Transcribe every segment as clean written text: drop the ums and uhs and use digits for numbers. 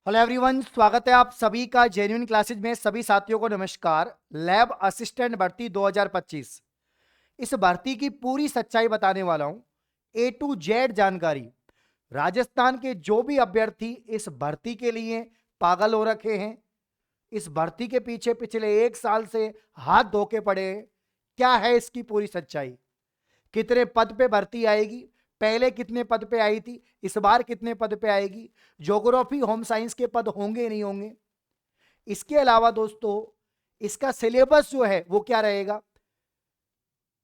Hello everyone, स्वागत है आप सभी का जेन्युइन क्लासेज में। सभी साथियों को नमस्कार। लैब असिस्टेंट भर्ती 2025, इस भर्ती की पूरी सच्चाई बताने वाला हूं। ए टू जेड जानकारी। राजस्थान के जो भी अभ्यर्थी इस भर्ती के लिए पागल हो रखे हैं, इस भर्ती के पीछे पिछले 1 साल से हाथ धो के पड़े हैं, क्या है इसकी पूरी सच्चाई। कितने पद पे भर्ती आएगी, पहले कितने पद पे आई थी, इस बार कितने पद पे आएगी, ज्योग्राफी होम साइंस के पद होंगे नहीं होंगे। इसके अलावा दोस्तों, इसका सिलेबस जो है वो क्या रहेगा।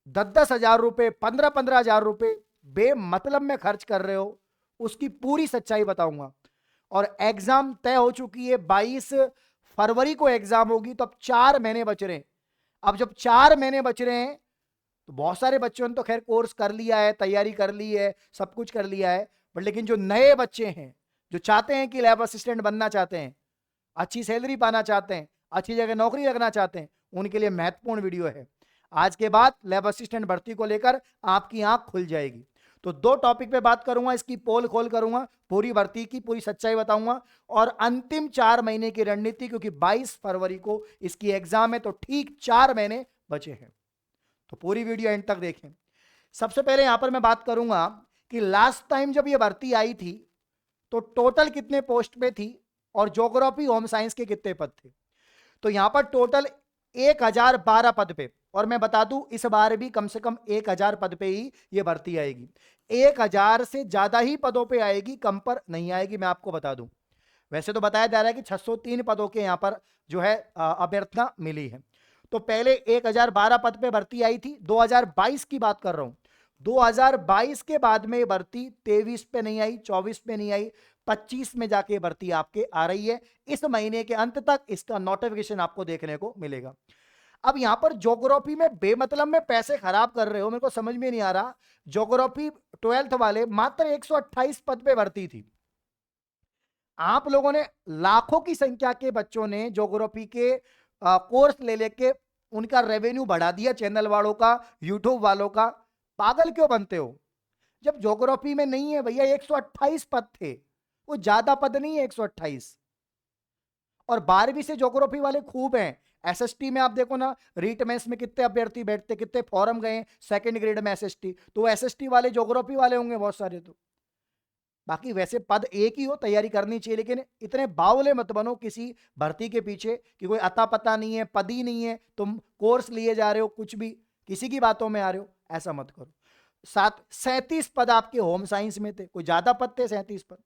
10-10 हजार रुपए, 15-15 हजार रुपए बेमतलब में खर्च कर रहे हो, उसकी पूरी सच्चाई बताऊंगा। और एग्जाम तय हो चुकी है, 22 फरवरी को एग्जाम होगी। तो अब 4 महीने बच रहे हैं। अब जब 4 महीने बच रहे हैं तो बहुत सारे बच्चों ने तो खैर कोर्स कर लिया है, तैयारी कर ली है, सब कुछ कर लिया है। बट लेकिन जो नए बच्चे हैं, जो चाहते हैं कि लैब असिस्टेंट बनना चाहते हैं, अच्छी सैलरी पाना चाहते हैं, अच्छी जगह नौकरी लगना चाहते हैं, उनके लिए महत्वपूर्ण वीडियो है। आज के बाद लैब असिस्टेंट भर्ती को लेकर आपकी आंख खुल जाएगी। तो 2 टॉपिक पे बात करूंगा, इसकी पोल खोल करूंगा, पूरी भर्ती की पूरी सच्चाई बताऊंगा और अंतिम 4 महीने की रणनीति, क्योंकि 22 फरवरी को इसकी एग्जाम है, तो ठीक 4 महीने बचे हैं। तो पूरी वीडियो एंड तक देखें। सबसे पहले यहां पर मैं बात करूंगा कि लास्ट टाइम जब ये भर्ती आई थी तो टोटल कितने पोस्ट पे थी और ज्योग्राफी होम साइंस के कितने पद थे। तो यहां पर टोटल 1012 पद पे, और मैं बता दूं इस बार भी कम से कम 1000 पद पे ही ये भर्ती आएगी। 1000 से ज्यादा ही पदों पे आएगी, कम पर नहीं आएगी, मैं आपको बता दूं। वैसे तो बताया जा रहा है कि 603 पदों के यहां पर जो है अभ्यर्थना मिली है। तो पहले 1012 पद पे भर्ती आई थी, 2022 की बात कर रहा हूं। 2022 के बाद में भर्ती 23 पे नहीं आई, 24 पे नहीं आई, 25 में जाके भर्ती आपके आ रही है। इस महीने के अंत तक इसका नोटिफिकेशन आपको देखने को मिलेगा। अब यहां पर ज्योग्राफी में बेमतलब में पैसे खराब कर रहे हो, मेरे को समझ में नहीं आ रहा। ज्योग्राफी 12th वाले मात्र 128 पद पे भर्ती थी। आप लोगों ने, लाखों की संख्या के बच्चों ने ज्योग्राफी के कोर्स ले लेके उनका रेवेन्यू बढ़ा दिया, चैनल वालों का, यूट्यूब वालों का। पागल क्यों बनते हो। जब ज्योग्राफी में नहीं है भैया, 128 पद थे, वो ज्यादा पद नहीं है 128। और 12वीं से ज्योग्राफी वाले खूब हैं। एसएसटी में आप देखो ना, रीट मेंस में कितने अभ्यर्थी बैठते, कितने फॉर्म गए सेकंड ग्रेड में एसएसटी, तो एसएसटी वाले ज्योग्राफी वाले होंगे बहुत सारे। तो बाकी वैसे पद एक ही हो, तैयारी करनी चाहिए, लेकिन इतने बावले मत बनो किसी भर्ती के पीछे कि कोई अता पता नहीं है, पद ही नहीं है, तुम कोर्स लिए जा रहे हो, कुछ भी किसी की बातों में आ रहे हो, ऐसा मत करो। 37 पद आपके होम साइंस में थे, कोई ज्यादा पद थे 37 पद।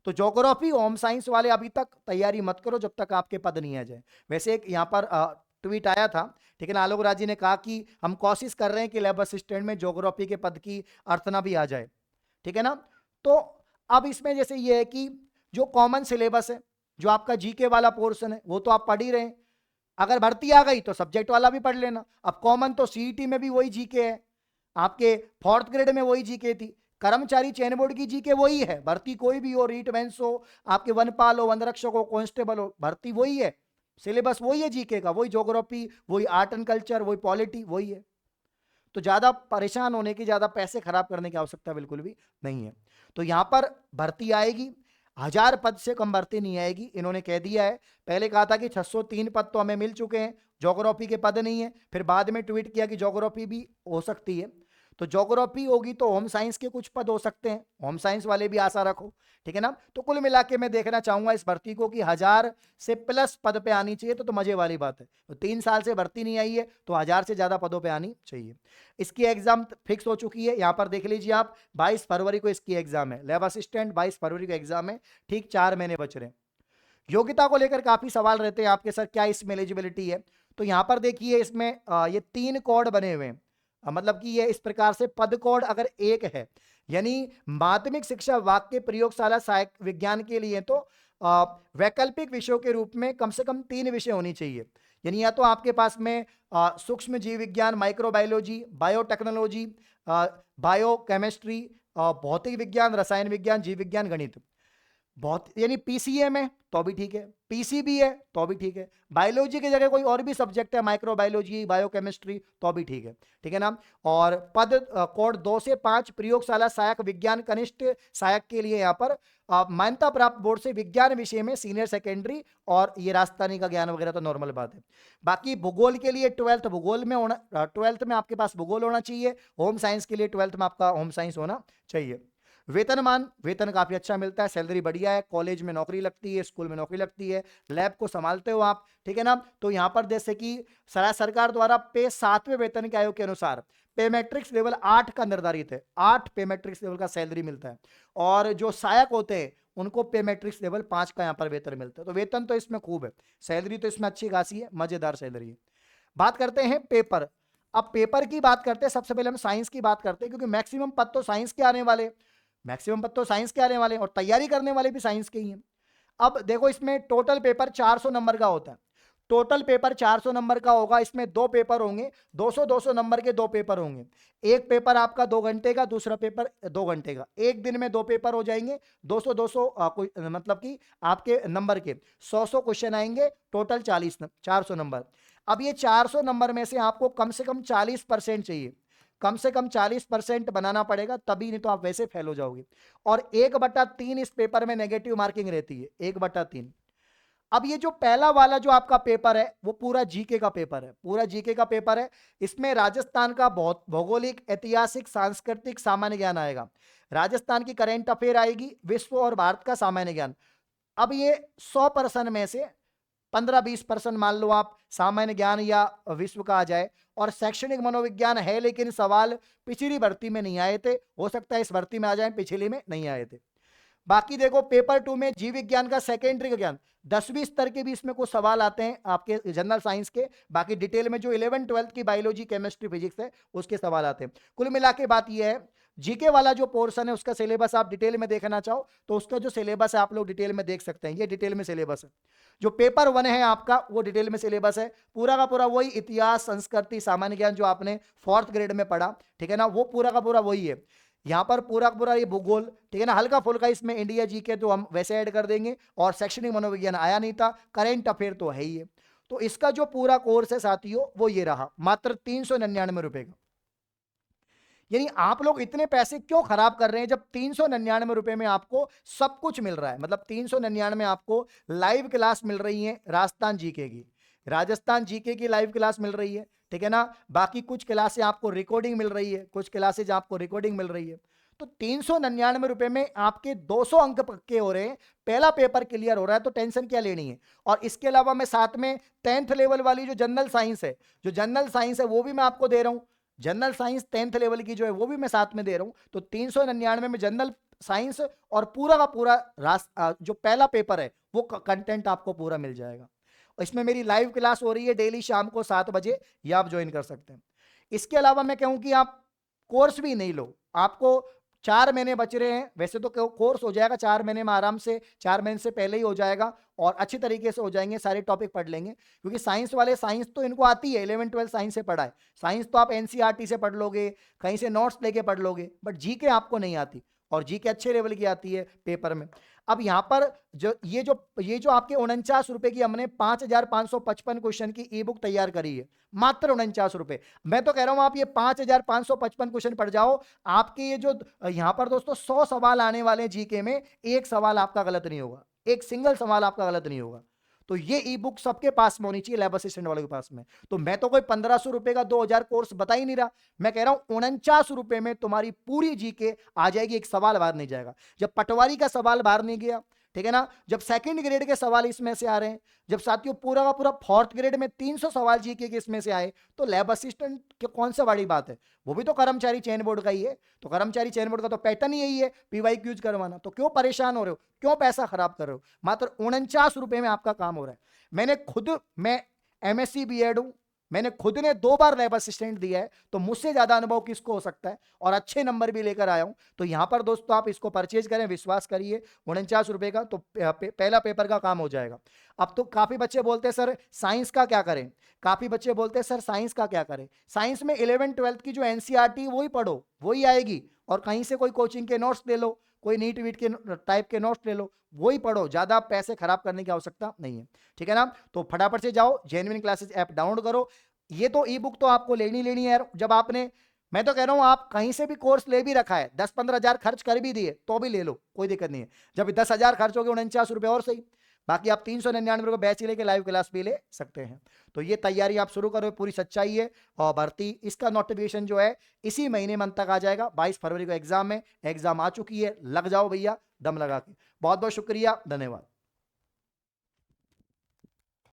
तो ज्योग्राफी होम साइंस वाले अभी तक तैयारी मत करो जब तक आपके पद नहीं आ जाए। वैसे एक यहाँ पर ट्वीट आया था, ठीक है ना, आलोक राज जी ने कहा कि हम कोशिश कर रहे हैं कि लैब असिस्टेंट में ज्योग्राफी के पद की अर्चना भी आ जाए, ठीक है ना। तो अब इसमें जैसे ये है कि जो कॉमन सिलेबस है, जो आपका जीके वाला पोर्शन है, वो तो आप पढ़ ही रहे हैं। अगर भर्ती आ गई तो सब्जेक्ट वाला भी पढ़ लेना। अब कॉमन तो सीईटी में भी वही जीके है, आपके 4th ग्रेड में वही जीके थी, कर्मचारी चयन बोर्ड की जीके वही है। भर्ती कोई भी हो, रीट मेंस हो, आपके वनपाल हो, वनरक्षक हो, कांस्टेबल हो, भर्ती वही है, सिलेबस वही है जीके का, वही ज्योग्राफी, वही आर्ट एंड कल्चर, वही पॉलिटी, वही है। तो ज्यादा परेशान होने की, ज्यादा पैसे खराब करने की आवश्यकता बिल्कुल भी नहीं है। तो यहां पर भर्ती आएगी, 1000 पद से कम भर्ती नहीं आएगी, इन्होंने कह दिया है। पहले कहा था कि 603 पद तो हमें मिल चुके हैं, ज्योग्राफी के पद नहीं है। फिर बाद में ट्वीट किया कि ज्योग्राफी भी हो सकती है। तो ज्योग्राफी होगी तो होम साइंस के कुछ पद हो सकते हैं, होम साइंस वाले भी आशा रखो, ठीक है ना। तो कुल मिला के मैं देखना चाहूंगा इस भर्ती को कि 1000 से प्लस पद पे आनी चाहिए, तो मजे वाली बात है। तो 3 साल से भर्ती नहीं आई है, तो 1000 से ज्यादा पदों पे आनी चाहिए। इसकी एग्जाम फिक्स हो चुकी है, यहां पर देख लीजिए आप, 22 फरवरी को इसकी एग्जाम है। लैब असिस्टेंट 22 फरवरी को एग्जाम है, ठीक 4 महीने बच रहे हैं। योग्यता को लेकर काफी सवाल रहते हैं आपके, सर क्या इसमें एलिजिबिलिटी है। तो यहां पर देखिए, इसमें ये 3 कोड बने हुए हैं। मतलब कि ये इस प्रकार से, पद कोड अगर एक है, यानी माध्यमिक शिक्षा वाक्य प्रयोगशाला सहायक विज्ञान के लिए, तो वैकल्पिक विषयों के रूप में कम से कम 3 विषय होनी चाहिए। यानी या तो आपके पास में सूक्ष्म जीव विज्ञान, माइक्रोबायोलॉजी, बायोटेक्नोलॉजी, बायो केमिस्ट्री, भौतिक विज्ञान, रसायन विज्ञान, जीव विज्ञान, गणित, बहुत, यानी पीसीए में तो भी ठीक है, पीसीबी है तो भी ठीक है, बायोलॉजी की जगह कोई और भी सब्जेक्ट है, माइक्रोबायोलॉजी, बायोकेमिस्ट्री, तो भी ठीक है ना। और पद कोड 2 से 5 प्रयोगशाला सहायक विज्ञान कनिष्ठ सहायक के लिए यहाँ पर मान्यता प्राप्त बोर्ड से विज्ञान विषय में सीनियर सेकेंडरी, और ये राजस्थानी का ज्ञान वगैरह तो नॉर्मल बात है। बाकी भूगोल के लिए 12th भूगोल में होना, 12th में आपके पास भूगोल होना चाहिए। होम साइंस के लिए 12th में आपका होम साइंस होना चाहिए। वेतनमान, वेतन काफी अच्छा मिलता है, सैलरी बढ़िया है, कॉलेज में नौकरी लगती है, स्कूल में नौकरी लगती है, लैब को संभालते हो आप, ठीक है ना। तो यहां पर जैसे कि सरकार द्वारा पे 7वें वेतन के आयोग के अनुसार पे मैट्रिक्स लेवल 8 का निर्धारित है, 8 पे मैट्रिक्स लेवल का सैलरी मिलता है। और जो सहायक होते हैं उनको पे मैट्रिक्स लेवल 5 का यहां पर वेतन मिलता है। तो वेतन तो इसमें खूब है, सैलरी तो इसमें अच्छी खासी है, मजेदार सैलरी है। बात करते हैं पेपर। अब पेपर की बात करते हैं, सबसे पहले हम साइंस की बात करते हैं, क्योंकि मैक्सिमम पद तो साइंस के आने वाले, मैक्सिमम पद तो साइंस के आने वाले, और तैयारी करने वाले भी साइंस के ही हैं। अब देखो, इसमें टोटल पेपर 400 नंबर का होता है, टोटल पेपर 400 नंबर का होगा। इसमें दो पेपर होंगे, 200-200 नंबर के दो पेपर होंगे। एक पेपर आपका 2 घंटे का, दूसरा पेपर 2 घंटे का। एक दिन में दो पेपर हो जाएंगे, 200-200 मतलब कि आपके नंबर के 100-100 क्वेश्चन आएंगे, टोटल 400 नंबर। अब ये 400 नंबर में से आपको कम से कम 40% चाहिए, कम से कम 40% बनाना पड़ेगा, तभी, नहीं तो आप वैसे फेल हो जाओगे। और 1/3 इस पेपर में नेगेटिव मार्किंग रहती है, 1/3। अब ये जो पहला वाला जो आपका पेपर है वो पूरा जीके का पेपर है, पूरा जीके का पेपर है। इसमें राजस्थान का बहुत भौगोलिक, ऐतिहासिक, सांस्कृतिक, सामान्य ज्ञान आएगा, राजस्थान की करेंट अफेयर आएगी, विश्व और भारत का सामान्य ज्ञान। अब ये 100% में से 15-20% मान लो आप सामान्य ज्ञान या विश्व का आ जाए, और शैक्षणिक मनोविज्ञान है, लेकिन सवाल पिछली भर्ती में नहीं आए थे, हो सकता है इस भर्ती में आ जाए, पिछली में नहीं आए थे। बाकी देखो, पेपर 2 में जीव विज्ञान का सेकेंडरी का ज्ञान, 10वीं स्तर के भी इसमें कुछ सवाल आते हैं आपके जनरल साइंस के। बाकी डिटेल में जो 11th-12th की बायोलॉजी, केमिस्ट्री, फिजिक्स है उसके सवाल आते हैं। कुल मिला के बात यह है, जीके वाला जो पोर्शन है उसका सिलेबस आप डिटेल में देखना चाहो तो उसका जो सिलेबस है आप लोग डिटेल में देख सकते हैं, ये डिटेल में सिलेबस है। जो पेपर 1 है आपका वो डिटेल में सिलेबस है, पूरा का पूरा वही इतिहास, संस्कृति, सामान्य ज्ञान जो आपने 4th ग्रेड में पढ़ा, ठीक है ना, वो पूरा का पूरा वही है। यहाँ पर पूरा का पूरा ये भूगोल, ठीक है ना, हल्का फुल्का इसमें इंडिया जीके तो हम वैसे ऐड कर देंगे, और शैक्षणिक मनोविज्ञान आया नहीं था, करेंट अफेयर तो है ही है। तो इसका जो पूरा कोर्स है साथियों वो ये रहा, मात्र 399 रुपए का। यानी आप लोग इतने पैसे क्यों खराब कर रहे हैं, जब 399 रुपए में आपको सब कुछ मिल रहा है। मतलब 399 में आपको लाइव क्लास मिल रही है राजस्थान जीके की, राजस्थान जीके की लाइव क्लास मिल रही है, ठीक है ना। बाकी कुछ क्लासें आपको रिकॉर्डिंग मिल रही है, कुछ क्लासेज आपको रिकॉर्डिंग मिल रही है। तो 399 रुपए में आपके 200 अंक पक्के हो रहे हैं, पहला पेपर क्लियर हो रहा है, तो टेंशन क्या लेनी है। और इसके अलावा मैं साथ में 10th लेवल वाली जो जनरल साइंस है, जो जनरल साइंस है वो भी मैं आपको दे रहा हूं, जनरल साइंस 10th लेवल की जो है वो भी मैं साथ में दे रहा हूं। तो 399 में जनरल साइंस और पूरा का पूरा जो पहला पेपर है वो कंटेंट आपको पूरा मिल जाएगा। इसमें मेरी लाइव क्लास हो रही है डेली शाम को 7 बजे, ये आप ज्वाइन कर सकते हैं। इसके अलावा मैं कहूं कि आप कोर्स भी नहीं लो, आपको 4 महीने बच रहे हैं, वैसे तो कोर्स हो जाएगा 4 महीने में आराम से, 4 महीने से पहले ही हो जाएगा, और अच्छी तरीके से हो जाएंगे, सारे टॉपिक पढ़ लेंगे। क्योंकि साइंस वाले, साइंस तो इनको आती है, 11th-12th साइंस से पढ़ा है, साइंस तो आप एनसीईआरटी से पढ़ लोगे, कहीं से नोट्स लेके पढ़ लोगे, बट जीके आपको नहीं आती, और जीके अच्छे लेवल की आती है पेपर में। अब यहां पर ये जो आपके 49 रुपए की हमने 5555 क्वेश्चन की ई बुक तैयार करी है, मात्र 49 रुपए। मैं तो कह रहा हूं आप ये 5555 क्वेश्चन पढ़ जाओ, आपके ये जो यहां पर दोस्तों 100 सवाल आने वाले जीके में, एक सवाल आपका गलत नहीं होगा, एक सिंगल सवाल आपका गलत नहीं होगा। तो ये ई बुक सबके पास में होनी चाहिए, लैब असिस्टेंट वालों के पास में। तो मैं तो कोई 1500 रुपए का 2000 कोर्स बता ही नहीं रहा, मैं कह रहा हूं 49 रुपए में तुम्हारी पूरी जीके आ जाएगी, एक सवाल बाहर नहीं जाएगा। जब पटवारी का सवाल बाहर नहीं गया, ठीक है ना, जब सेकंड ग्रेड के सवाल इसमें से आ रहे हैं, जब साथियों पूरा का पूरा 4th ग्रेड में 300 सवाल जीके के इसमें से आए, तो लैब असिस्टेंट की कौन सा बड़ी बात है, वो भी तो कर्मचारी चयन बोर्ड का ही है। तो कर्मचारी चयन बोर्ड का तो पैटर्न ही यही है, पीवाईक्यूज करवाना। तो क्यों परेशान हो रहे हो, क्यों पैसा खराब कर रहे हो, मात्र 49 रुपए में आपका काम हो रहा है। मैं एमएससी बीएड हूं, मैंने खुद ने 2 बार लैब असिस्टेंट दिया है, तो मुझसे ज्यादा अनुभव किसको हो सकता है, और अच्छे नंबर भी लेकर आया हूं। तो यहां पर दोस्तों आप इसको परचेज करें, विश्वास करिए, 49 रुपए का तो पहला पेपर का काम हो जाएगा। अब तो काफी बच्चे बोलते हैं सर साइंस का क्या करें, काफी बच्चे बोलते हैं सर साइंस का क्या करें। साइंस में 11th-12th की जो एनसीईआरटी वही पढ़ो, वही आएगी, और कहीं से कोई कोचिंग के नोट्स ले लो, कोई नीट वीट के टाइप के नोट्स ले लो, वही पढ़ो, ज्यादा पैसे खराब करने की आवश्यकता नहीं है, ठीक है ना। तो फटाफट से जाओ जेन्युइन क्लासेस ऐप डाउनलोड करो। ये तो ई बुक तो आपको लेनी है यार, जब आपने मैं तो कह रहा हूं आप कहीं से भी कोर्स ले भी रखा है, 10-15 हजार खर्च कर भी दिए तो भी ले लो, कोई दिक्कत नहीं है। जब 10 हजार खर्च हो गए 49 रुपए और सही, बाकी आप 399 बैच ही लेके लाइव क्लास भी ले सकते हैं। तो ये तैयारी आप शुरू करो, पूरी सच्चाई है। और भर्ती इसका नोटिफिकेशन जो है इसी महीने मंथ तक आ जाएगा। 22 फरवरी को एग्जाम है, एग्जाम आ चुकी है, लग जाओ भैया दम लगा के। बहुत बहुत शुक्रिया, धन्यवाद।